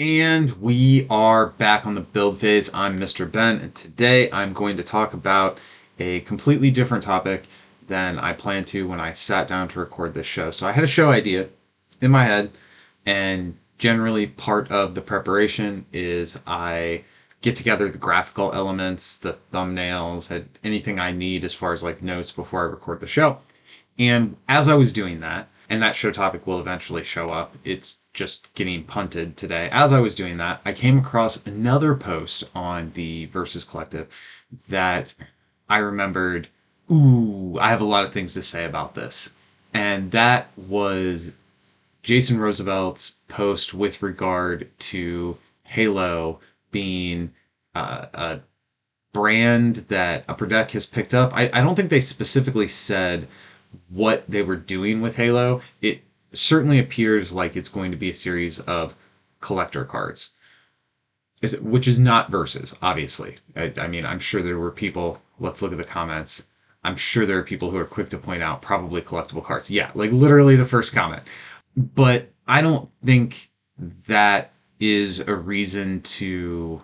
And we are back on the build phase. I'm Mr. Ben, and today I'm going to talk about a completely different topic than I planned to when I sat down to record this show. So I had a show idea in my head, and generally part of the preparation is I get together the graphical elements, the thumbnails, and anything I need as far as like notes before I record the show. And as I was doing that, and that show topic will eventually show up, it's just getting punted today. As I was doing that, I came across another post on the Versus Collective that I remembered, ooh, I have a lot of things to say about this. And that was Jason Roosevelt's post with regard to Halo being a brand that Upper Deck has picked up. I don't think they specifically said what they were doing with Halo. It certainly appears like it's going to be a series of collector cards, which is not Versus, obviously. I mean, I'm sure there were people, let's look at the comments. I'm sure there are people who are quick to point out probably collectible cards. Yeah, like literally the first comment. But I don't think that is a reason to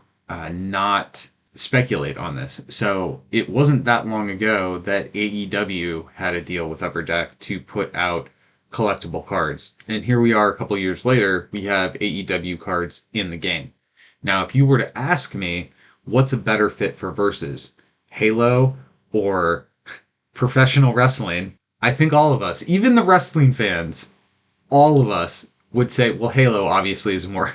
not speculate on this. So it wasn't that long ago that AEW had a deal with Upper Deck to put out collectible cards. And here we are a couple years later, we have AEW cards in the game. Now, if you were to ask me what's a better fit for Versus, Halo or professional wrestling, I think all of us, even the wrestling fans, all of us would say, well, Halo obviously is more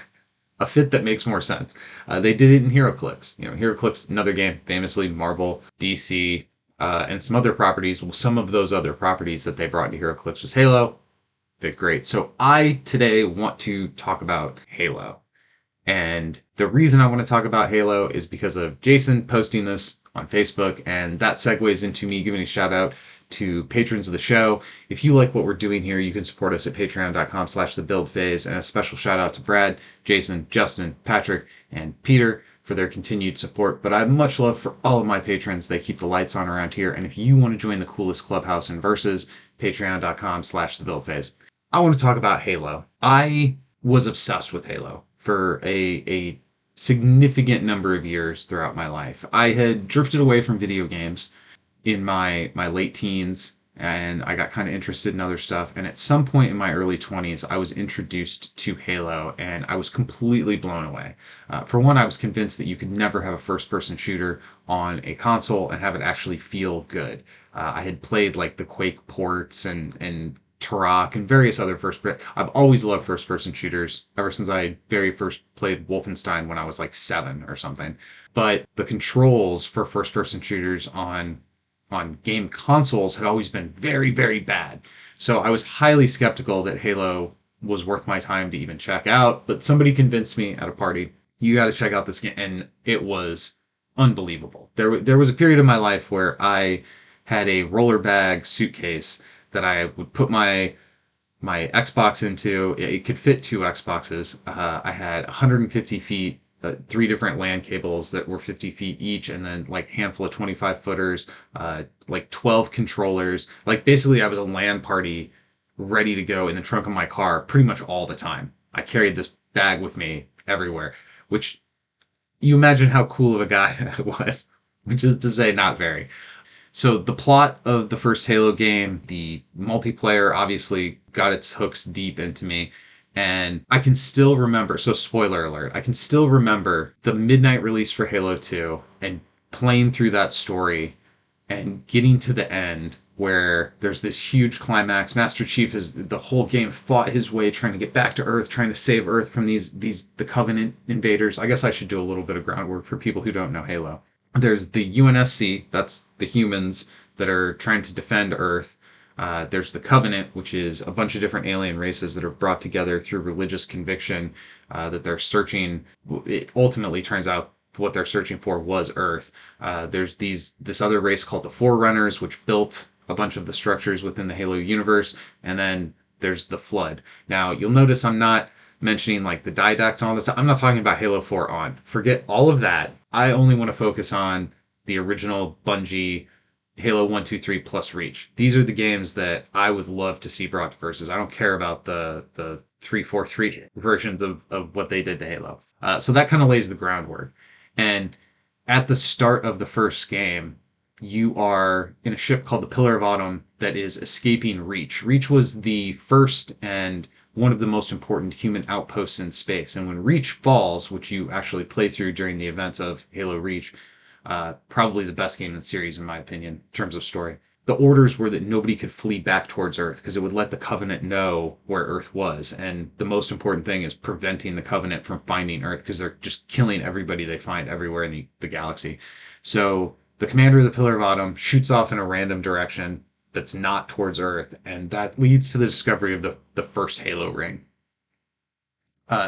a fit that makes more sense. They did it in HeroClix. HeroClix, another game, famously Marvel, DC, and some other properties. Well, some of those other properties that they brought into HeroClix was Halo. Fit great. So I today want to talk about Halo. And the reason I want to talk about Halo is because of Jason posting this on Facebook, and that segues into me giving a shout out to patrons of the show. If you like what we're doing here, you can support us at patreon.com/thebuildphase, and a special shout out to Brad, Jason, Justin, Patrick, and Peter for their continued support. But I have much love for all of my patrons. They keep the lights on around here. And if you want to join the coolest clubhouse in Versus, patreon.com/thebuildphase. I want to talk about Halo. I was obsessed with Halo for a significant number of years throughout my life. I had drifted away from video games in my late teens, and I got kind of interested in other stuff. And at some point in my early 20s, I was introduced to Halo, and I was completely blown away. For one, I was convinced that you could never have a first-person shooter on a console and have it actually feel good. I had played like the Quake ports and Turok and various other I've always loved first-person shooters ever since I very first played Wolfenstein when I was like 7 or something. But the controls for first-person shooters on game consoles had always been very, very bad. So I was highly skeptical that Halo was worth my time to even check out, but somebody convinced me at a party, you got to check out this game, and it was unbelievable. There was a period of my life where I had a roller bag suitcase that I would put my Xbox into. It could fit 2 Xboxes. I had 150 feet, 3 different LAN cables that were 50 feet each, and then like handful of 25 footers, like 12 controllers. Like basically I was a LAN party ready to go in the trunk of my car pretty much all the time. I carried this bag with me everywhere, which you imagine how cool of a guy I was, which is to say not very. So the plot of the first Halo game, the multiplayer obviously got its hooks deep into me. And I can still remember, so spoiler alert, I can still remember the midnight release for Halo 2 and playing through that story and getting to the end where there's this huge climax. Master Chief has the whole game fought his way trying to get back to Earth, trying to save Earth from the Covenant invaders. I guess I should do a little bit of groundwork for people who don't know Halo. There's the UNSC, that's the humans that are trying to defend Earth. There's the Covenant, which is a bunch of different alien races that are brought together through religious conviction that they're searching. It ultimately turns out what they're searching for was Earth. There's this other race called the Forerunners, which built a bunch of the structures within the Halo universe. And then there's the Flood. Now, you'll notice I'm not mentioning like the Didact and all this. I'm not talking about Halo 4 on. Forget all of that. I only want to focus on the original Bungie Halo 1, 2, 3 plus Reach. These are the games that I would love to see brought to Versus. I don't care about the 343 versions of what they did to Halo. So that kind of lays the groundwork. And at the start of the first game, you are in a ship called the Pillar of Autumn that is escaping Reach. Reach was the first and one of the most important human outposts in space. And when Reach falls, which you actually play through during the events of Halo Reach, probably the best game in the series, in my opinion, in terms of story. The orders were that nobody could flee back towards Earth because it would let the Covenant know where Earth was. And the most important thing is preventing the Covenant from finding Earth because they're just killing everybody they find everywhere in the galaxy. So the commander of the Pillar of Autumn shoots off in a random direction that's not towards Earth, and that leads to the discovery of the first Halo ring.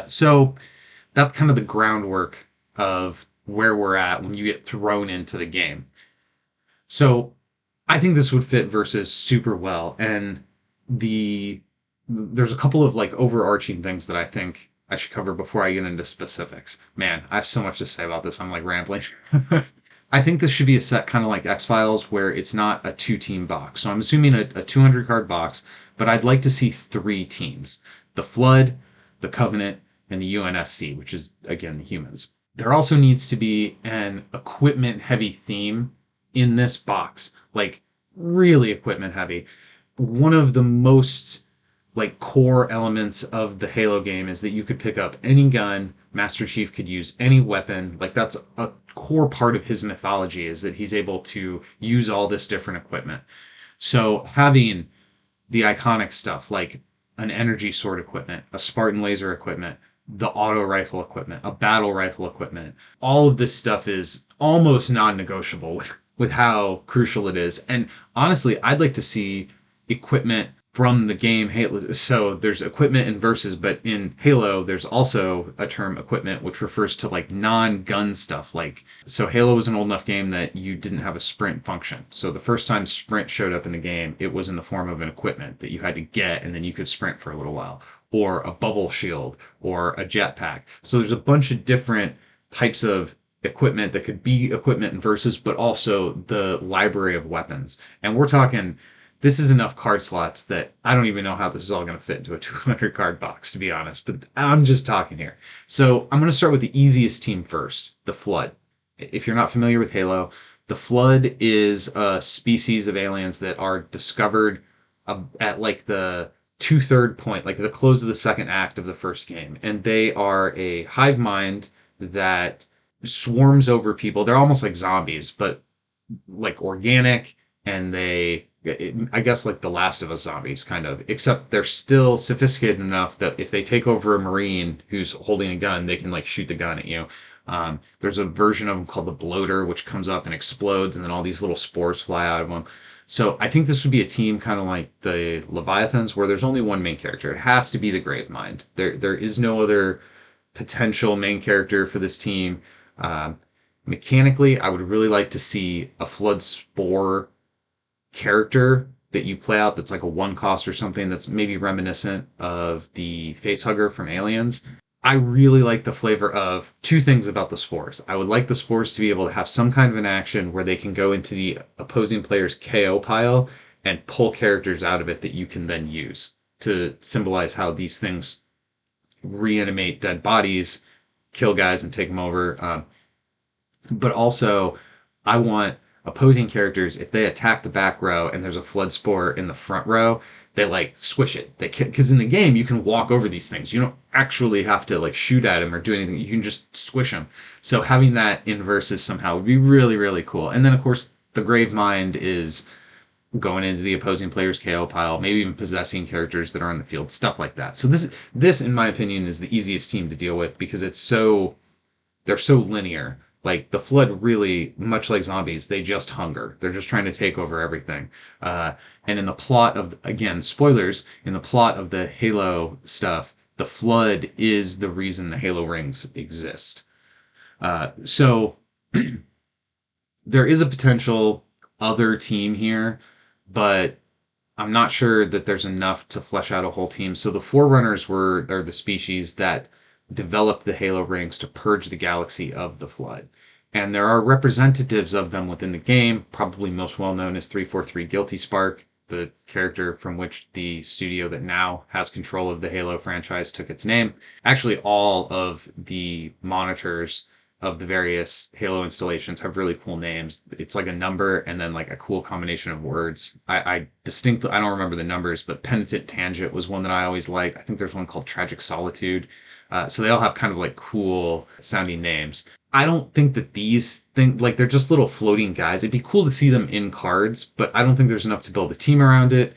So that's kind of the groundwork of where we're at when you get thrown into the game. So I think this would fit versus super well, and there's a couple of like overarching things that I think I should cover before I get into specifics. Man, I have so much to say about this. I'm like rambling. I think this should be a set kind of like X-Files where it's not a two-team box. So I'm assuming a 200 card box, but I'd like to see 3 teams: the Flood, the Covenant, and the UNSC, which is again the humans. There also needs to be an equipment heavy theme in this box, like really equipment heavy. One of the most like core elements of the Halo game is that you could pick up any gun, Master Chief could use any weapon. Like that's a core part of his mythology, is that he's able to use all this different equipment. So having the iconic stuff like an energy sword equipment, a Spartan laser equipment, the auto rifle equipment, a battle rifle equipment. All of this stuff is almost non-negotiable with how crucial it is. And honestly, I'd like to see equipment from the game Halo. So there's equipment in Versus, but in Halo, there's also a term equipment, which refers to like non-gun stuff. Like, so Halo was an old enough game that you didn't have a sprint function. So the first time sprint showed up in the game, it was in the form of an equipment that you had to get, and then you could sprint for a little while, or a bubble shield, or a jetpack. So there's a bunch of different types of equipment that could be equipment in Versus, but also the library of weapons. And we're talking, this is enough card slots that I don't even know how this is all going to fit into a 200 card box, to be honest, but I'm just talking here. So I'm going to start with the easiest team first, the Flood. If you're not familiar with Halo, the Flood is a species of aliens that are discovered at like the 2/3 point, like the close of the second act of the first game. And they are a hive mind that swarms over people. They're almost like zombies, but like organic, and I guess like the Last of Us zombies, kind of, except they're still sophisticated enough that if they take over a Marine who's holding a gun, they can like shoot the gun at you. There's a version of them called the Bloater, which comes up and explodes, and then all these little spores fly out of them. So I think this would be a team kind of like the Leviathans, where there's only one main character. It has to be the Gravemind. There is no other potential main character for this team. Mechanically, I would really like to see a Flood Spore character that you play out that's like a 1 cost or something that's maybe reminiscent of the Facehugger from Aliens. I really like the flavor of 2 things about the spores. I would like the spores to be able to have some kind of an action where they can go into the opposing player's KO pile and pull characters out of it that you can then use to symbolize how these things reanimate dead bodies, kill guys and take them over. But also, I want opposing characters, if they attack the back row and there's a Flood Spore in the front row, they like squish it. They can, because in the game you can walk over these things. You don't actually have to like shoot at them or do anything. You can just squish them. So having that in Versus somehow would be really, really cool. And then of course the Gravemind is going into the opposing player's KO pile, maybe even possessing characters that are on the field, stuff like that. So this in my opinion is the easiest team to deal with because they're so linear. Like the Flood really, much like zombies, they just hunger. They're just trying to take over everything. And in the plot of, again, spoilers, in the plot of the Halo stuff, the Flood is the reason the Halo rings exist. So there is a potential other team here, but I'm not sure that there's enough to flesh out a whole team. So the Forerunners are the species that developed the Halo rings to purge the galaxy of the Flood. And there are representatives of them within the game, probably most well known as 343 Guilty Spark, the character from which the studio that now has control of the Halo franchise took its name. Actually, all of the monitors of the various Halo installations have really cool names. It's like a number and then like a cool combination of words. I don't remember the numbers, but Penitent Tangent was one that I always liked. I think there's one called Tragic Solitude. So they all have kind of like cool sounding names. I don't think that these things, like, they're just little floating guys. It'd be cool to see them in cards, but I don't think there's enough to build a team around it.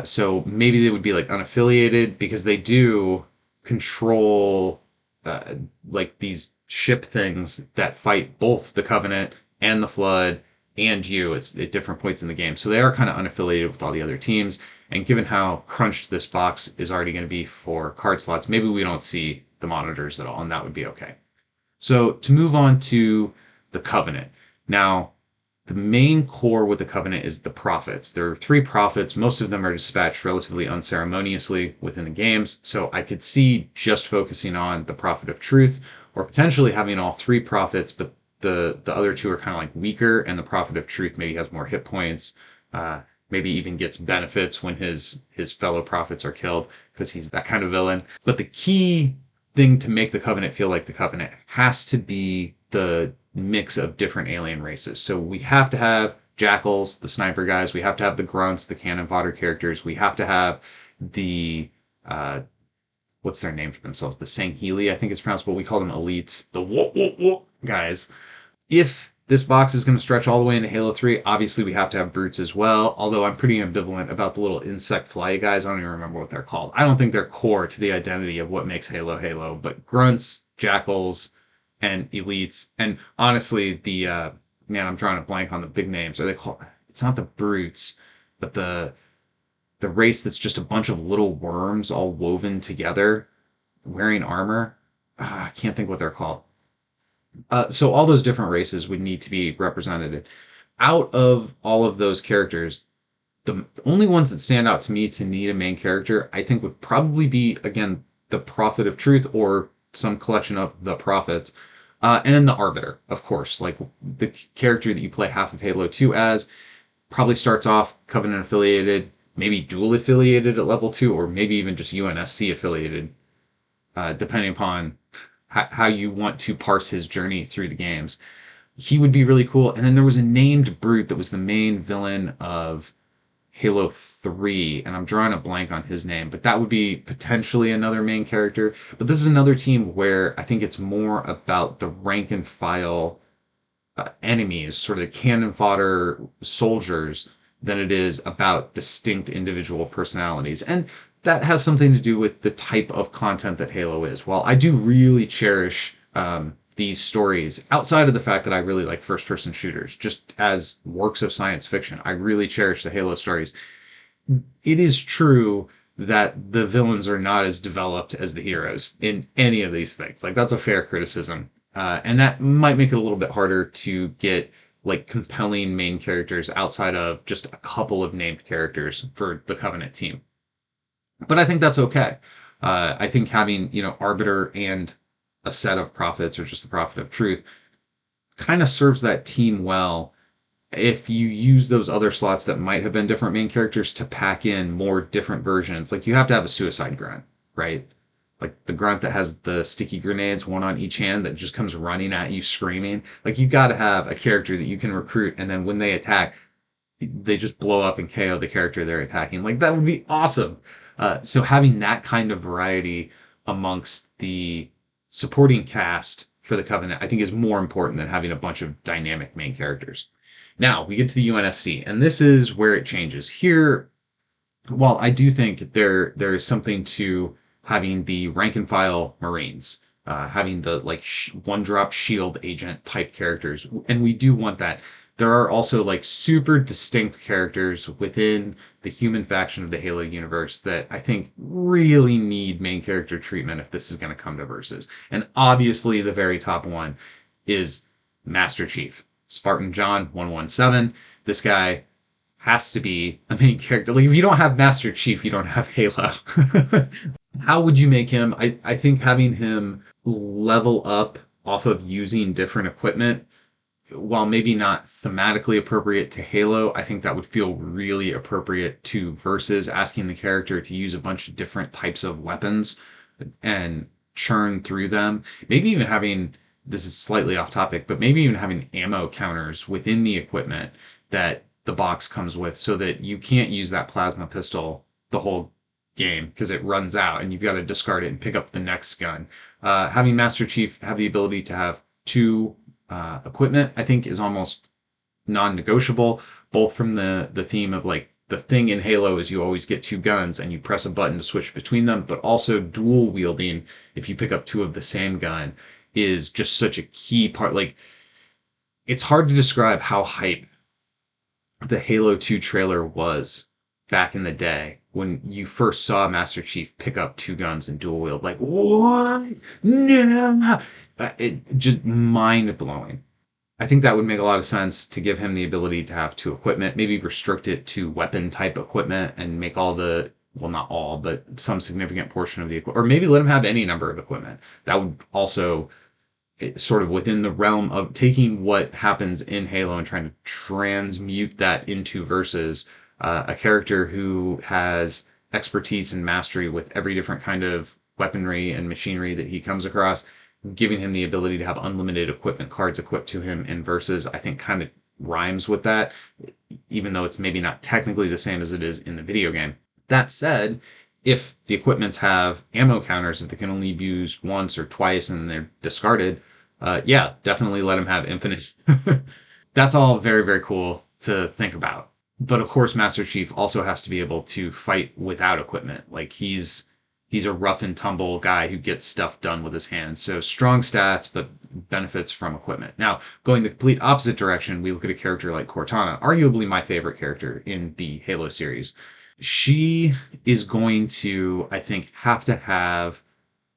So maybe they would be like unaffiliated because they do control uh, like these ship things that fight both the Covenant and the Flood and you. It's at different points in the game. So they are kind of unaffiliated with all the other teams. And given how crunched this box is already going to be for card slots, maybe we don't see the monitors at all, and that would be okay. So to move on to the Covenant. Now, the main core with the Covenant is the prophets. There are 3 prophets. Most of them are dispatched relatively unceremoniously within the games. So I could see just focusing on the prophet of truth, or potentially having all 3 prophets, but the other 2 are kind of like weaker, and the prophet of truth maybe has more hit points. Maybe even gets benefits when his fellow prophets are killed because he's that kind of villain. But the key thing to make the Covenant feel like the Covenant has to be the mix of different alien races. So we have to have Jackals, the sniper guys. We have to have the Grunts, the cannon fodder characters. We have to have the what's their name for themselves? The Sangheli, I think it's pronounced, but we call them elites. The whoop whoop whoop guys. If this box is going to stretch all the way into Halo 3, obviously we have to have brutes as well, although I'm pretty ambivalent about the little insect fly guys. I don't even remember what they're called. I don't think they're core to the identity of what makes Halo Halo, but grunts, jackals, and elites, and honestly, man, I'm drawing a blank on the big names. Are they called? It's not the brutes, but the race that's just a bunch of little worms all woven together, wearing armor. I can't think what they're called. So all those different races would need to be represented. Out of all of those characters, the only ones that stand out to me to need a main character, I think, would probably be, again, the Prophet of Truth or some collection of the Prophets. And then the Arbiter, of course, like the character that you play half of Halo 2 as, probably starts off Covenant affiliated, maybe dual affiliated at level 2, or maybe even just UNSC affiliated, depending upon how you want to parse his journey through the games. He would be really cool. And then there was a named brute that was the main villain of Halo 3, and I'm drawing a blank on his name, but that would be potentially another main character. But this is another team where I think it's more about the rank and file enemies, sort of the cannon fodder soldiers, than it is about distinct individual personalities. And that has something to do with the type of content that Halo is. While I do really cherish these stories, outside of the fact that I really like first-person shooters, just as works of science fiction, I really cherish the Halo stories. It is true that the villains are not as developed as the heroes in any of these things. Like, that's a fair criticism. And that might make it a little bit harder to get like compelling main characters outside of just a couple of named characters for the Covenant team. But I think that's okay. I think having, Arbiter and a set of prophets, or just the Prophet of Truth, kind of serves that team well if you use those other slots that might have been different main characters to pack in more different versions. Like, you have to have a suicide grunt, right? Like the grunt that has the sticky grenades, one on each hand, that just comes running at you screaming. Like, you got to have a character that you can recruit, and then when they attack, they just blow up and KO the character they're attacking. Like, that would be awesome. So having that kind of variety amongst the supporting cast for the Covenant, I think, is more important than having a bunch of dynamic main characters. Now, we get to the UNSC, and this is where it changes. Here, while I do think there is something to having the rank and file Marines, having the like one drop shield agent type characters, and we do want that. There are also like super distinct characters within the human faction of the Halo universe that I think really need main character treatment if this is going to come to versus. And obviously the very top one is Master Chief, Spartan John 117. This guy has to be a main character. Like, if you don't have Master Chief, you don't have Halo. How would you make him? I think having him level up off of using different equipment while maybe not thematically appropriate to Halo, I think that would feel really appropriate to Versus, asking the character to use a bunch of different types of weapons and churn through them. Maybe even having, this is slightly off topic, but maybe even having ammo counters within the equipment that the box comes with, so that you can't use that plasma pistol the whole game because it runs out and you've got to discard it and pick up the next gun. Having Master Chief have the ability to have two equipment, I think, is almost non-negotiable, both from the theme of like the thing in Halo is you always get two guns and you press a button to switch between them, but also dual wielding, if you pick up two of the same gun, is just such a key part. Like, it's hard to describe how hype the Halo 2 trailer was back in the day when you first saw Master Chief pick up two guns and dual wield. Like, what? No! It just mind blowing. I think that would make a lot of sense to give him the ability to have two equipment, maybe restrict it to weapon type equipment and make all the, well, not all, but some significant portion of the equipment, or maybe let him have any number of equipment. That would also, sort of within the realm of taking what happens in Halo and trying to transmute that into Versus, a character who has expertise and mastery with every different kind of weaponry and machinery that he comes across, giving him the ability to have unlimited equipment cards equipped to him in Versus, I think kind of rhymes with that, even though it's maybe not technically the same as it is in the video game. That said, if the equipments have ammo counters, if they can only be used once or twice and they're discarded, yeah, definitely let him have infinite. That's all very, very cool to think about. But of course, Master Chief also has to be able to fight without equipment. Like, he's a rough and tumble guy who gets stuff done with his hands. So strong stats, but benefits from equipment. Now, going the complete opposite direction, we look at a character like Cortana, arguably my favorite character in the Halo series. She is going to, I think, have to have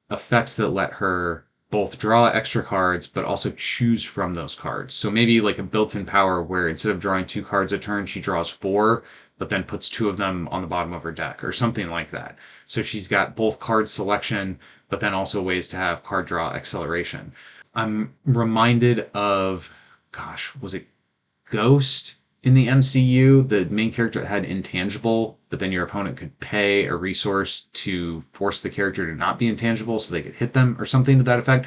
effects that let her both draw extra cards but also choose from those cards. So maybe like a built-in power where instead of drawing two cards a turn, she draws four, but then puts two of them on the bottom of her deck or something like that. So she's got both card selection, but then also ways to have card draw acceleration. I'm reminded of, gosh, was it Ghost in the MCU, the main character that had intangible, but then your opponent could pay a resource to force the character to not be intangible so they could hit them or something to that effect.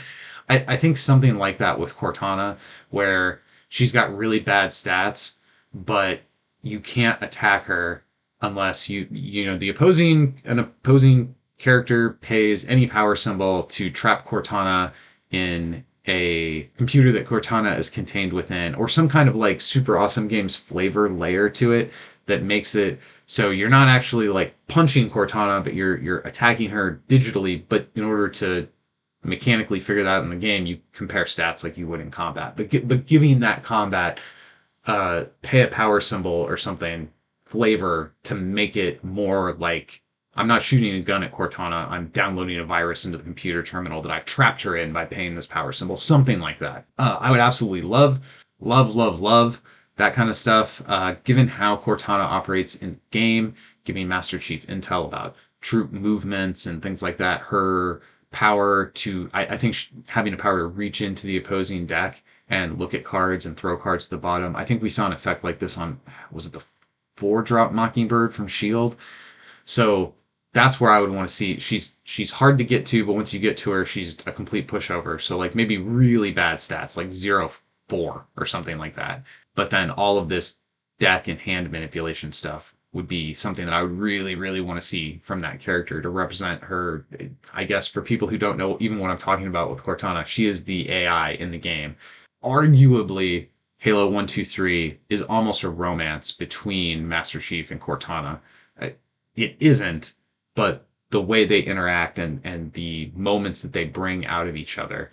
I think something like that with Cortana, where she's got really bad stats, but you can't attack her unless an opposing character pays any power symbol to trap Cortana in a computer that Cortana is contained within, or some kind of like Super Awesome Games flavor layer to it that makes it so you're not actually like punching Cortana, but you're attacking her digitally. But in order to mechanically figure that out in the game, you compare stats like you would in combat. But giving that combat pay a power symbol or something flavor to make it more like, I'm not shooting a gun at Cortana, I'm downloading a virus into the computer terminal that I've trapped her in by paying this power symbol, something like that. I would absolutely love that kind of stuff. Given how Cortana operates in game, giving Master Chief intel about troop movements and things like that, her power to, I think having a power to reach into the opposing deck and look at cards and throw cards to the bottom. I think we saw an effect like this on, was it the 4-drop Mockingbird from Shield? So that's where I would want to see. She's hard to get to, but once you get to her, she's a complete pushover. So like maybe really bad stats, like 0-4 or something like that. But then all of this deck and hand manipulation stuff would be something that I would really, really want to see from that character to represent her. I guess for people who don't know even what I'm talking about with Cortana, she is the AI in the game. Arguably, Halo 1, 2, 3 is almost a romance between Master Chief and Cortana. It isn't, but the way they interact and the moments that they bring out of each other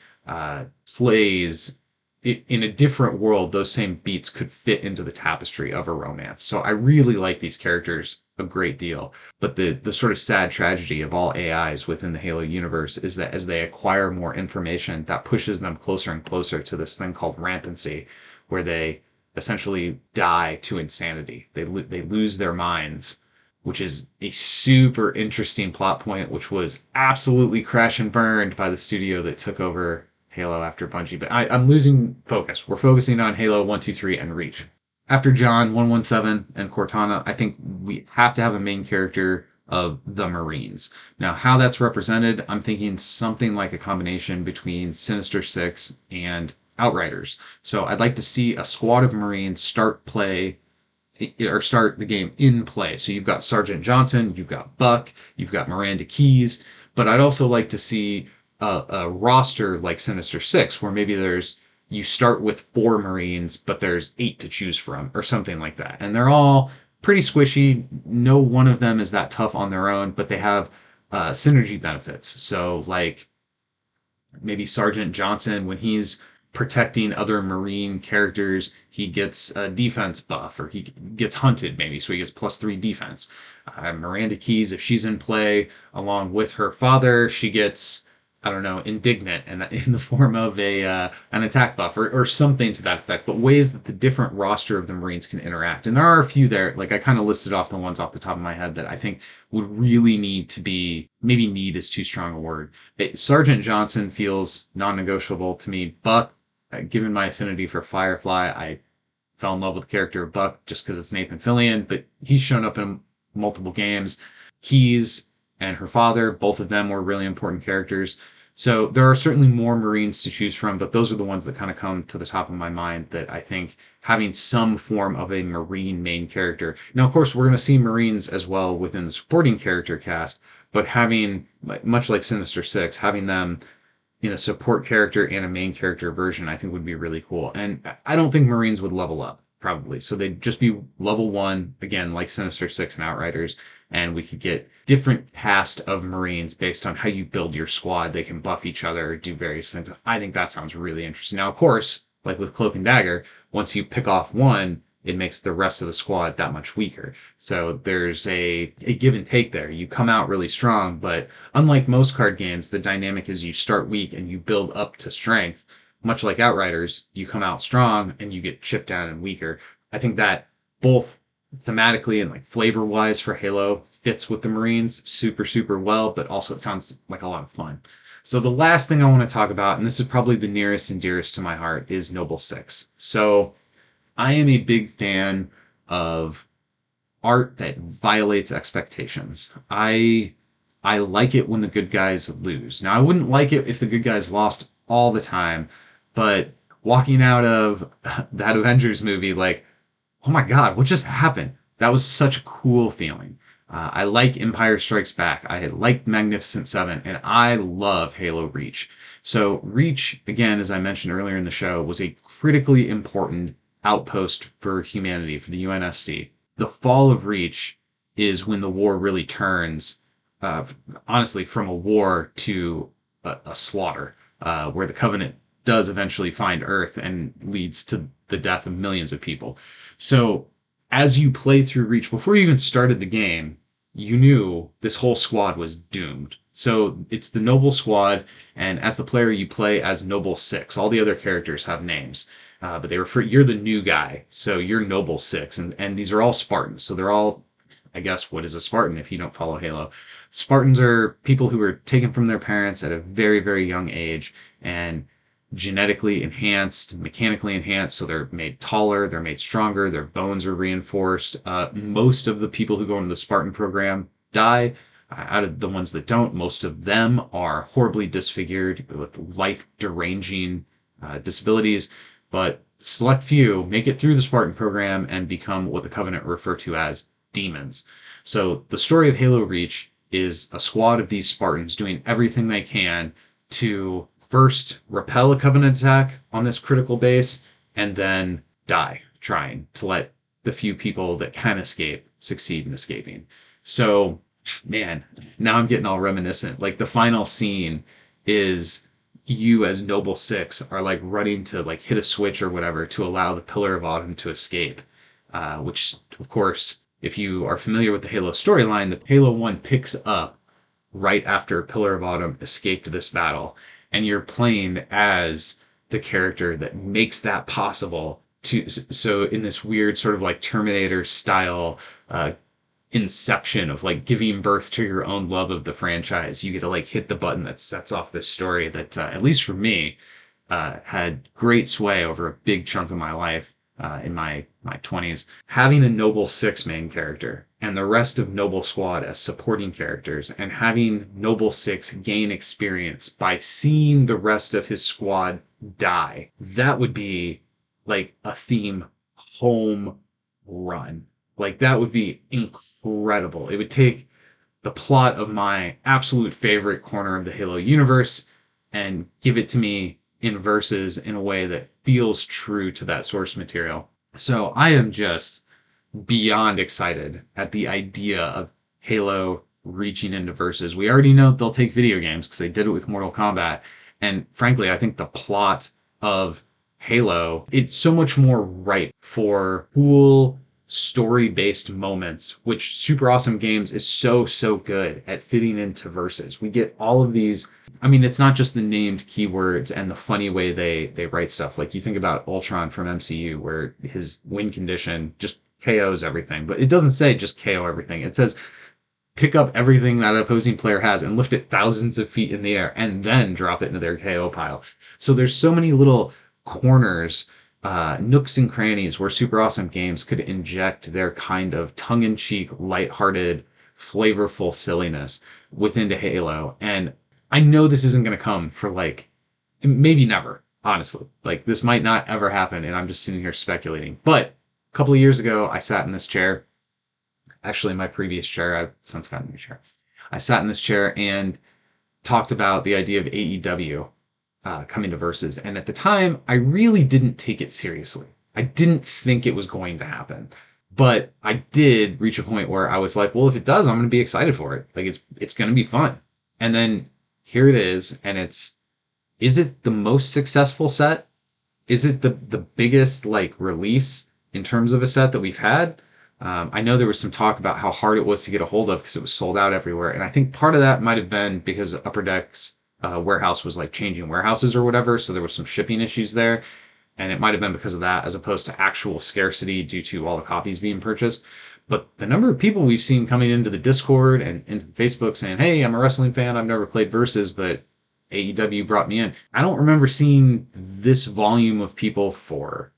plays in a different world. Those same beats could fit into the tapestry of a romance. So I really like these characters a great deal. But the sort of sad tragedy of all AIs within the Halo universe is that as they acquire more information, that pushes them closer and closer to this thing called rampancy, where they essentially die to insanity. They lose their minds, which is a super interesting plot point, which was absolutely crash and burned by the studio that took over Halo after Bungie, but I'm losing focus. We're focusing on Halo 1, 2, 3, and Reach. After John 117 and Cortana, I think we have to have a main character of the Marines. Now, how that's represented, I'm thinking something like a combination between Sinister Six and Outriders. So I'd like to see a squad of Marines start the game in play. So you've got Sergeant Johnson, you've got Buck, you've got Miranda Keyes, but I'd also like to see a roster like Sinister Six, where maybe you start with 4 Marines, but there's 8 to choose from, or something like that. And they're all pretty squishy. No one of them is that tough on their own, but they have synergy benefits. So, like, maybe Sergeant Johnson, when he's protecting other Marine characters, he gets a defense buff, or he gets hunted maybe, so he gets +3 defense. Miranda Keyes, if she's in play along with her father, she gets, I don't know, indignant and in the form of an attack buff, or something to that effect. But ways that the different roster of the Marines can interact, and there are a few there. Like, I kind of listed off the ones off the top of my head that I think would really need to be, maybe need is too strong a word. Sergeant Johnson feels non-negotiable to me. Buck, given my affinity for Firefly, I fell in love with the character of Buck just because it's Nathan Fillion, but he's shown up in multiple games. Keyes and her father, both of them were really important characters. So there are certainly more Marines to choose from, but those are the ones that kind of come to the top of my mind that I think having some form of a Marine main character. Now, of course, we're going to see Marines as well within the supporting character cast, but having, much like Sinister Six, having them in a support character and a main character version, I think would be really cool. And I don't think Marines would level up, probably. So they'd just be level 1, again, like Sinister Six and Outriders, and we could get different cast of Marines based on how you build your squad. They can buff each other, do various things. I think that sounds really interesting. Now, of course, like with Cloak and Dagger, once you pick off one, it makes the rest of the squad that much weaker. So there's a give and take there. You come out really strong, but unlike most card games, the dynamic is you start weak and you build up to strength. Much like Outriders, you come out strong and you get chipped down and weaker. I think that both thematically and like flavor wise for Halo fits with the Marines super, super well, but also it sounds like a lot of fun. So the last thing I want to talk about, and this is probably the nearest and dearest to my heart, is Noble Six. So I am a big fan of art that violates expectations. I like it when the good guys lose. Now, I wouldn't like it if the good guys lost all the time, but walking out of that Avengers movie, like, oh my God, what just happened? That was such a cool feeling. I like Empire Strikes Back. I like Magnificent Seven, and I love Halo Reach. So Reach, again, as I mentioned earlier in the show, was a critically important outpost for humanity, for the UNSC. The fall of Reach is when the war really turns, uh, honestly, from a war to a slaughter, where the Covenant does eventually find Earth and leads to the death of millions of people. So as you play through Reach, before you even started the game, you knew this whole squad was doomed. So it's the Noble Squad, and as the player, you play as Noble Six. All the other characters have names, but you're the new guy, so you're Noble Six, and these are all Spartans. So they're all, I guess, what is a Spartan if you don't follow Halo? Spartans are people who were taken from their parents at a very, very young age, and genetically enhanced, mechanically enhanced, so they're made taller, they're made stronger, their bones are reinforced. Most of the people who go into the Spartan program die. Out of the ones that don't, most of them are horribly disfigured with life-deranging disabilities, but select few make it through the Spartan program and become what the Covenant refer to as demons. So the story of Halo Reach is a squad of these Spartans doing everything they can to first repel a Covenant attack on this critical base, and then die trying to let the few people that can escape succeed in escaping. So, man, now I'm getting all reminiscent. Like, the final scene is you as Noble Six are like running to like hit a switch or whatever to allow the Pillar of Autumn to escape, which, of course, if you are familiar with the Halo storyline, the Halo 1 picks up right after Pillar of Autumn escaped this battle, and you're playing as the character that makes that possible. So in this weird sort of like Terminator style inception of like giving birth to your own love of the franchise, you get to like hit the button that sets off this story that, at least for me, had great sway over a big chunk of my life in my 20s. Having a Noble Six main character and the rest of Noble Squad as supporting characters, and having Noble Six gain experience by seeing the rest of his squad die, that would be like a theme home run. Like, that would be incredible. It would take the plot of my absolute favorite corner of the Halo universe and give it to me in verses in a way that feels true to that source material. So I am just beyond excited at the idea of Halo reaching into verses. We already know they'll take video games because they did it with Mortal Kombat. And frankly, I think the plot of Halo, it's so much more ripe for cool story-based moments, which Super Awesome Games is so good at fitting into verses. We get all of these. I mean, it's not just the named keywords and the funny way they write stuff. Like, you think about Ultron from MCU, where his win condition just KOs everything, but it doesn't say just KO everything. It says pick up everything that opposing player has and lift it thousands of feet in the air and then drop it into their KO pile. So there's so many little corners, nooks and crannies where Super Awesome Games could inject their kind of tongue-in-cheek, lighthearted, flavorful silliness within Halo. And I know this isn't going to come for, like, maybe never, honestly. Like, this might not ever happen, and I'm just sitting here speculating. But a couple of years ago, I sat in this chair. Actually, my previous chair, I've since gotten a new chair. I sat in this chair and talked about the idea of AEW coming to Versus. And at the time, I really didn't take it seriously. I didn't think it was going to happen. But I did reach a point where I was like, well, if it does, I'm going to be excited for it. Like, it's going to be fun. And then here it is. And is it the most successful set? Is it the biggest, like, release in terms of a set that we've had? I know there was some talk about how hard it was to get a hold of because it was sold out everywhere. And I think part of that might have been because Upper Deck's warehouse was like changing warehouses or whatever. So there was some shipping issues there. And it might have been because of that as opposed to actual scarcity due to all the copies being purchased. But the number of people we've seen coming into the Discord and into Facebook saying, hey, I'm a wrestling fan. I've never played Versus, but AEW brought me in. I don't remember seeing this volume of people for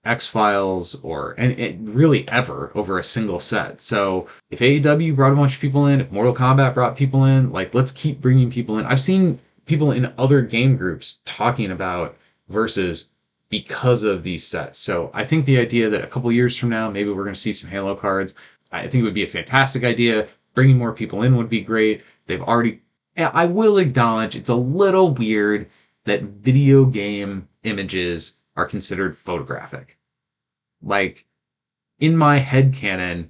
X-Files and it really ever over a single set. So if AEW brought a bunch of people in, if Mortal Kombat brought people in, like, let's keep bringing people in. I've seen people in other game groups talking about Versus because of these sets. So I think the idea that a couple years from now, maybe we're going to see some Halo cards, I think it would be a fantastic idea. Bringing more people in would be great. I will acknowledge it's a little weird that video game images are considered photographic. Like, in my headcanon,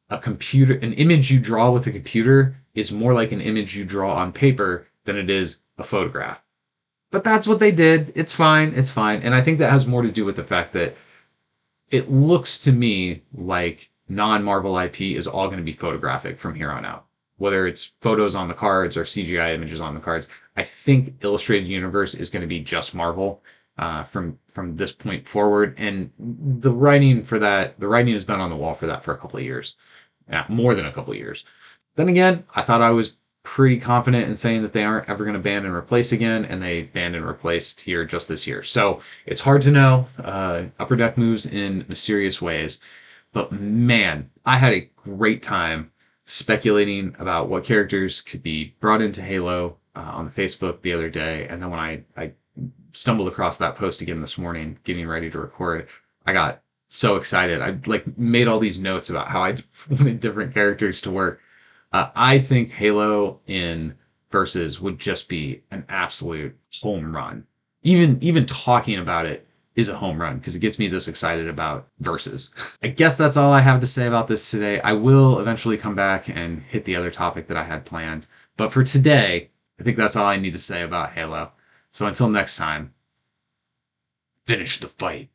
an image you draw with a computer is more like an image you draw on paper than it is a photograph. But that's what they did. It's fine. It's fine. And I think that has more to do with the fact that it looks to me like non-Marvel IP is all going to be photographic from here on out. Whether it's photos on the cards or CGI images on the cards, I think Illustrated Universe is going to be just Marvel from this point forward. And the writing has been on the wall for that for a couple of years. Yeah, more than a couple of years. Then again, I thought I was pretty confident in saying that they aren't ever going to ban and replace again, and they banned and replaced here just this year. So it's hard to know. Upper Deck moves in mysterious ways. But man, I had a great time speculating about what characters could be brought into Halo on the Facebook the other day. And then when I stumbled across that post again this morning, getting ready to record, I got so excited. I made all these notes about how I wanted different characters to work. I think Halo in Versus would just be an absolute home run. Even talking about it is a home run because it gets me this excited about Versus. I guess that's all I have to say about this today. I will eventually come back and hit the other topic that I had planned. But for today, I think that's all I need to say about Halo. So until next time, finish the fight.